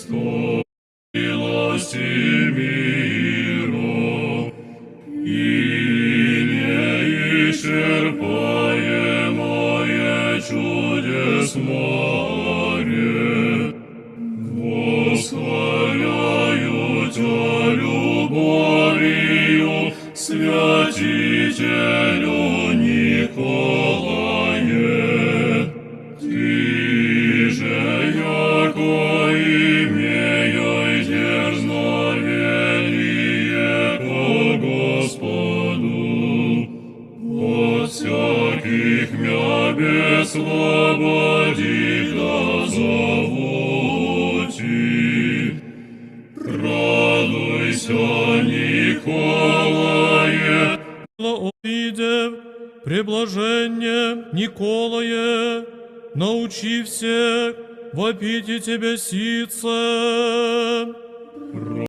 Христос, милости мира, и неисчерпаемое чудес море, восхваляю Тя любовью, святителю Николае. Ты же, яко имея дерзновение ко Господу, от всяких мя бесслободить да зовути. Радуйся, Николае, увидев преблажение Николае, научи всех вопить и Тебе сице.